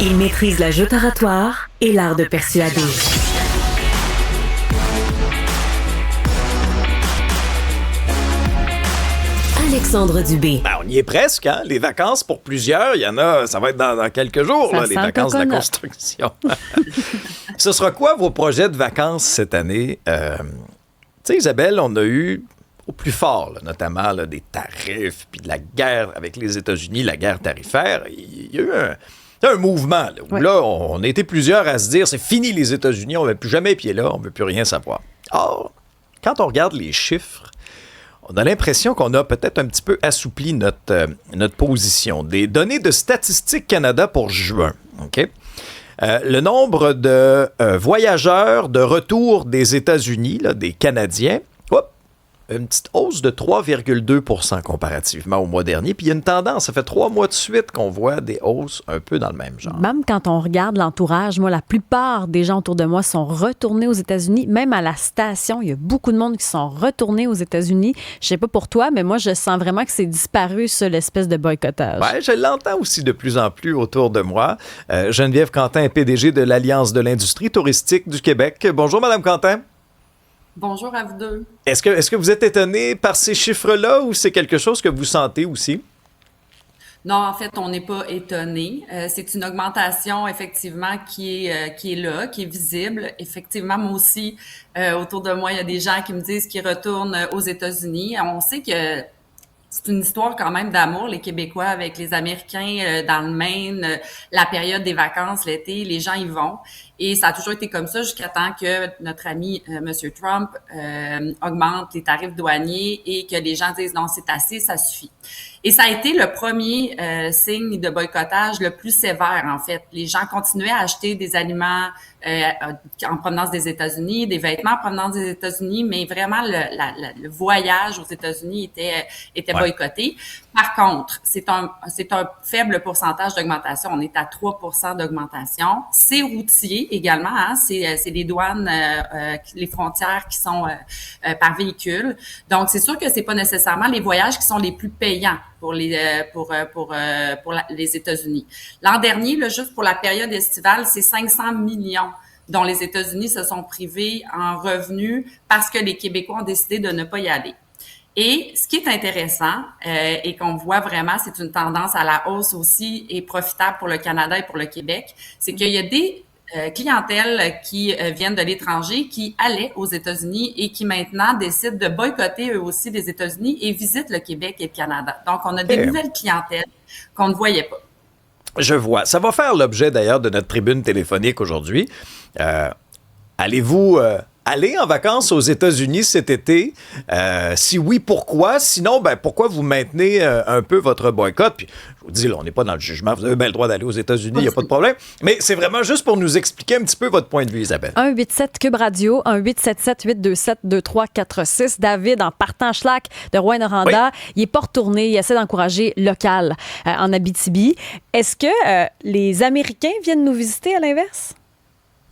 Il maîtrise la joute oratoire et l'art de persuader. Alexandre Dubé. Ben, on y est presque, hein? Les vacances, pour plusieurs, il y en a, ça va être dans quelques jours, là, les vacances de la construction. Ce sera quoi vos projets de vacances cette année? Tu sais, Isabelle, on a eu au plus fort, là, notamment là, des tarifs, puis de la guerre avec les États-Unis, la guerre tarifaire. Il y a eu un mouvement là, où là, on a été plusieurs à se dire, c'est fini les États-Unis, on ne met plus jamais pied là, on ne veut plus rien savoir. Or, quand on regarde les chiffres, on a l'impression qu'on a peut-être un petit peu assoupli notre position. Des données de Statistique Canada pour juin, OK? Le nombre de voyageurs de retour des États-Unis, là, des Canadiens, une petite hausse de 3,2% comparativement au mois dernier. Puis il y a une tendance, ça fait 3 mois de suite qu'on voit des hausses un peu dans le même genre. Même quand on regarde l'entourage, moi, la plupart des gens autour de moi sont retournés aux États-Unis. Même à la station, il y a beaucoup de monde qui sont retournés aux États-Unis. Je sais pas pour toi, mais moi, je sens vraiment que c'est disparu, ça, l'espèce de boycottage. Oui, je l'entends aussi de plus en plus autour de moi. Geneviève Quentin, PDG de l'Alliance de l'industrie touristique du Québec. Bonjour, Madame Quentin. Bonjour à vous deux. Est-ce que vous êtes étonné par ces chiffres-là ou c'est quelque chose que vous sentez aussi? Non, en fait, on n'est pas étonné. C'est une augmentation, effectivement, qui est là, qui est visible. Effectivement, moi aussi, autour de moi, il y a des gens qui me disent qu'ils retournent aux États-Unis. On sait que c'est une histoire quand même d'amour, les Québécois avec les Américains dans le Maine, la période des vacances, l'été, les gens y vont. Et ça a toujours été comme ça jusqu'à temps que notre ami M. Trump augmente les tarifs douaniers et que les gens disent non, c'est assez, ça suffit. Et ça a été le premier signe de boycottage le plus sévère, en fait. Les gens continuaient à acheter des aliments en provenance des États-Unis, des vêtements en provenance des États-Unis, mais vraiment le voyage aux États-Unis était boycotté. Par contre, c'est un faible pourcentage d'augmentation. On est à 3% d'augmentation. C'est routier également, hein. C'est les douanes, les frontières qui sont par véhicule. Donc, c'est sûr que c'est pas nécessairement les voyages qui sont les plus payants pour les États-Unis. L'an dernier, là, juste pour la période estivale, c'est 500 millions dont les États-Unis se sont privés en revenus parce que les Québécois ont décidé de ne pas y aller. Et ce qui est intéressant et qu'on voit vraiment, c'est une tendance à la hausse aussi et profitable pour le Canada et pour le Québec, c'est qu'il y a des clientèles qui viennent de l'étranger, qui allaient aux États-Unis et qui maintenant décident de boycotter eux aussi les États-Unis et visitent le Québec et le Canada. Donc, on a des nouvelles clientèles qu'on ne voyait pas. Je vois. Ça va faire l'objet d'ailleurs de notre tribune téléphonique aujourd'hui. Allez-vous aller en vacances aux États-Unis cet été? Si oui, pourquoi? Sinon, pourquoi vous maintenez un peu votre boycott? Puis, je vous dis, là, on n'est pas dans le jugement. Vous avez bien le droit d'aller aux États-Unis, il n'y a pas de problème. Mais c'est vraiment juste pour nous expliquer un petit peu votre point de vue, Isabelle. 187 Cube Radio, 1877-827-2346. David, en partant Schlack de Rouyn-Noranda, il n'est pas retourné. Il essaie d'encourager local en Abitibi. Est-ce que les Américains viennent nous visiter à l'inverse?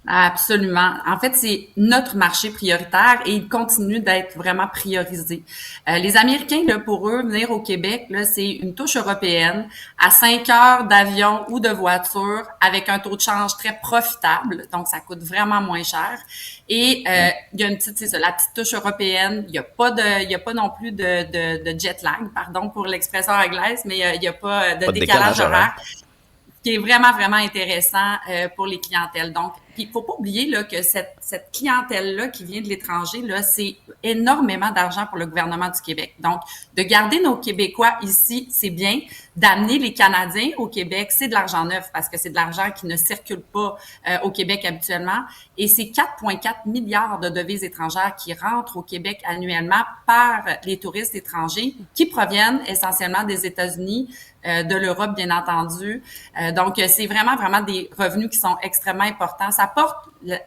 Absolument. En fait, c'est notre marché prioritaire et il continue d'être vraiment priorisé. Les Américains, là, pour eux, venir au Québec, là, c'est une touche européenne à 5 heures d'avion ou de voiture avec un taux de change très profitable. Donc, ça coûte vraiment moins cher. Et il y a une petite, c'est ça, la petite touche européenne. Il y a pas non plus de jet lag, pardon pour l'expression anglaise, mais il y a pas de décalage horaire. Qui est vraiment, vraiment intéressant pour les clientèles. Donc, il faut pas oublier là, que cette clientèle-là qui vient de l'étranger, là, c'est énormément d'argent pour le gouvernement du Québec. Donc, de garder nos Québécois ici, c'est bien. D'amener les Canadiens au Québec, c'est de l'argent neuf parce que c'est de l'argent qui ne circule pas au Québec habituellement. Et c'est 4,4 milliards de devises étrangères qui rentrent au Québec annuellement par les touristes étrangers qui proviennent essentiellement des États-Unis, de l'Europe, bien entendu. Donc, c'est vraiment, vraiment des revenus qui sont extrêmement importants. Ça porte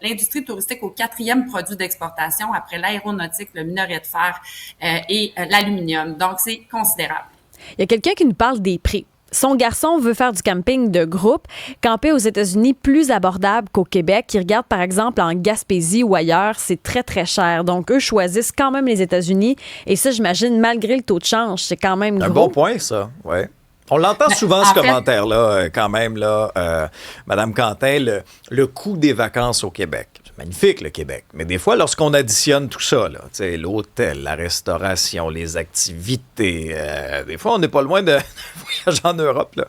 l'industrie touristique au 4e produit d'exportation après l'aéronautique, le minerai de fer et l'aluminium. Donc, c'est considérable. Il y a quelqu'un qui nous parle des prix. Son garçon veut faire du camping de groupe, camper aux États-Unis plus abordable qu'au Québec. Il regarde, par exemple, en Gaspésie ou ailleurs, c'est très, très cher. Donc, eux choisissent quand même les États-Unis. Et ça, j'imagine, malgré le taux de change, c'est quand même gros. Un bon point, ça, oui. On l'entend souvent, ce commentaire-là, quand même, là, Madame Quentin, le coût des vacances au Québec. C'est magnifique, le Québec. Mais des fois, lorsqu'on additionne tout ça, là, l'hôtel, la restauration, les activités, des fois, on n'est pas loin de voyager en Europe, là.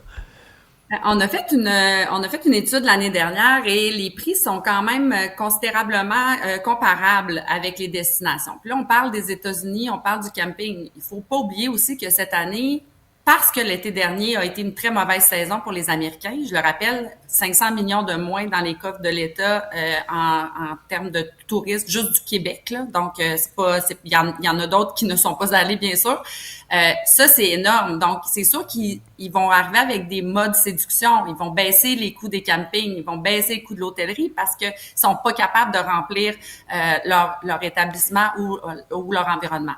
On a fait une étude l'année dernière et les prix sont quand même considérablement comparables avec les destinations. Puis là, on parle des États-Unis, on parle du camping. Il faut pas oublier aussi que cette année, parce que l'été dernier a été une très mauvaise saison pour les Américains, je le rappelle, 500 millions de moins dans les coffres de l'État en termes de tourisme, juste du Québec, là. Donc, il y en a d'autres qui ne sont pas allés, bien sûr. Ça, c'est énorme. Donc, c'est sûr qu'ils vont arriver avec des modes séduction. Ils vont baisser les coûts des campings, ils vont baisser les coûts de l'hôtellerie parce qu'ils sont pas capables de remplir leur établissement ou leur environnement.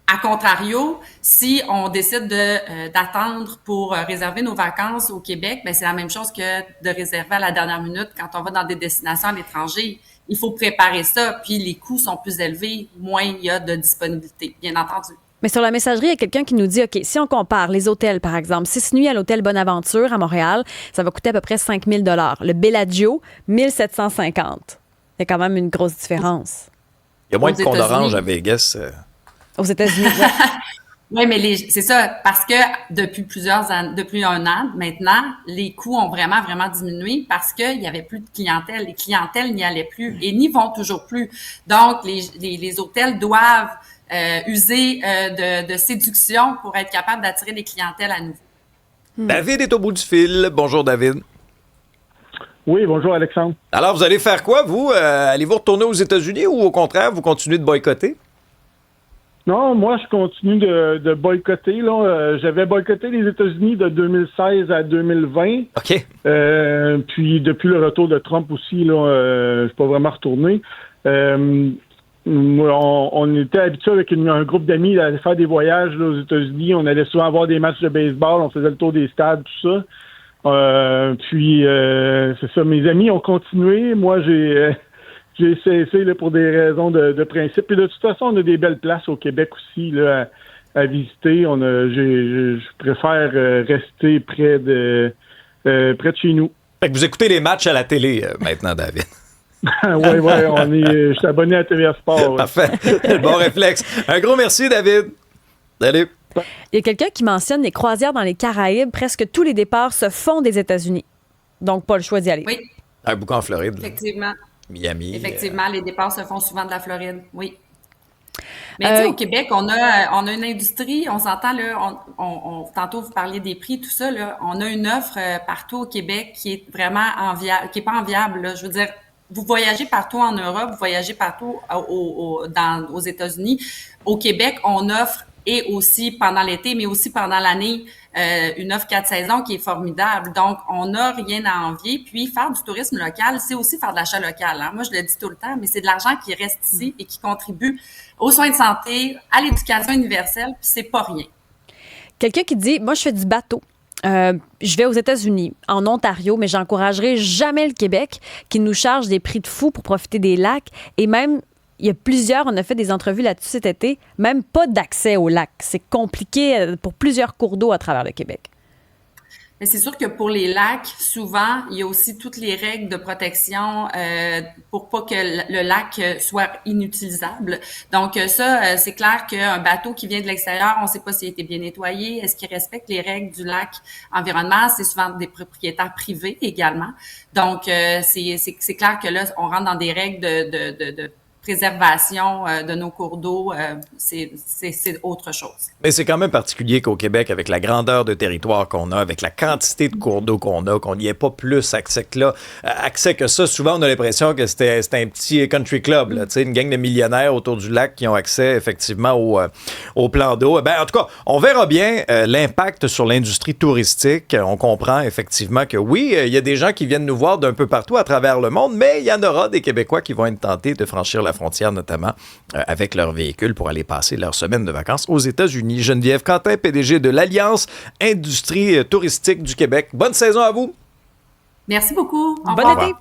À contrario, si on décide d'attendre pour réserver nos vacances au Québec, ben c'est la même chose que de réserver à la dernière minute quand on va dans des destinations à l'étranger. Il faut préparer ça, puis les coûts sont plus élevés, moins il y a de disponibilité, bien entendu. Mais sur la messagerie, il y a quelqu'un qui nous dit, OK, si on compare les hôtels, par exemple, 6 nuits à l'hôtel Bonaventure à Montréal, ça va coûter à peu près 5 000 $. Le Bellagio, 1 750 $. Il y a quand même une grosse différence. Il y a moins de cons d'orange à Vegas. Aux États-Unis, Oui, mais c'est ça, parce que depuis un an maintenant, les coûts ont vraiment, vraiment diminué parce qu'il y avait plus de clientèle. Les clientèles n'y allaient plus et n'y vont toujours plus. Donc, les hôtels doivent user de séduction pour être capables d'attirer des clientèles à nouveau. David est au bout du fil. Bonjour, David. Oui, bonjour, Alexandre. Alors, vous allez faire quoi, vous? Allez-vous retourner aux États-Unis ou au contraire, vous continuez de boycotter? Non, moi, je continue de boycotter. Là. J'avais boycotté les États-Unis de 2016 à 2020. OK. Puis, depuis le retour de Trump aussi, là, je suis pas vraiment retourné. On était habitués avec un groupe d'amis à aller faire des voyages là, aux États-Unis. On allait souvent voir des matchs de baseball. On faisait le tour des stades, tout ça. C'est ça. Mes amis ont continué. Moi, j'ai cessé là, pour des raisons de principe. Et de toute façon, on a des belles places au Québec aussi là, à visiter. Je préfère rester près de chez nous. Fait que vous écoutez les matchs à la télé maintenant, David. Oui, je suis abonné à TVA Sport. Ouais. Parfait. Bon réflexe. Un gros merci, David. Salut. Il y a quelqu'un qui mentionne les croisières dans les Caraïbes. Presque tous les départs se font des États-Unis. Donc, pas le choix d'y aller. Oui. Un boucan en Floride. Effectivement. Miami. Effectivement, les départs se font souvent de la Floride, oui. Mais tu sais, au Québec, on a une industrie, on s'entend là, tantôt vous parliez des prix, tout ça, là, on a une offre partout au Québec qui est vraiment qui est pas enviable, là. Je veux dire, vous voyagez partout en Europe, vous voyagez partout aux États-Unis. Au Québec, on offre, et aussi pendant l'été, mais aussi pendant l'année, une offre 4 saisons qui est formidable. Donc, on n'a rien à envier. Puis, faire du tourisme local, c'est aussi faire de l'achat local. Hein. Moi, je le dis tout le temps, mais c'est de l'argent qui reste ici et qui contribue aux soins de santé, à l'éducation universelle, puis c'est pas rien. Quelqu'un qui dit, moi, je fais du bateau. Je vais aux États-Unis, en Ontario, mais j'encouragerai jamais le Québec qui nous charge des prix de fou pour profiter des lacs. Et même, il y a on a fait des entrevues là-dessus cet été, même pas d'accès aux lacs. C'est compliqué pour plusieurs cours d'eau à travers le Québec. Mais c'est sûr que pour les lacs, souvent, il y a aussi toutes les règles de protection pour pas que le lac soit inutilisable. Donc ça, c'est clair qu'un bateau qui vient de l'extérieur, on ne sait pas s'il a été bien nettoyé, est-ce qu'il respecte les règles du lac environnement. C'est souvent des propriétaires privés également. Donc c'est clair que là, on rentre dans des règles de préservation de nos cours d'eau, c'est autre chose. Mais c'est quand même particulier qu'au Québec, avec la grandeur de territoire qu'on a, avec la quantité de cours d'eau qu'on n'y ait pas plus accès que ça. Souvent, on a l'impression que c'était un petit country club, là, une gang de millionnaires autour du lac qui ont accès effectivement au plan d'eau. Ben, en tout cas, on verra bien l'impact sur l'industrie touristique. On comprend effectivement que oui, il y a des gens qui viennent nous voir d'un peu partout à travers le monde, mais il y en aura des Québécois qui vont être tentés de franchir la frontière, notamment avec leur véhicule pour aller passer leur semaine de vacances aux États-Unis. Geneviève Quentin, PDG de l'Alliance Industrie touristique du Québec. Bonne saison à vous. Merci beaucoup. Bon été.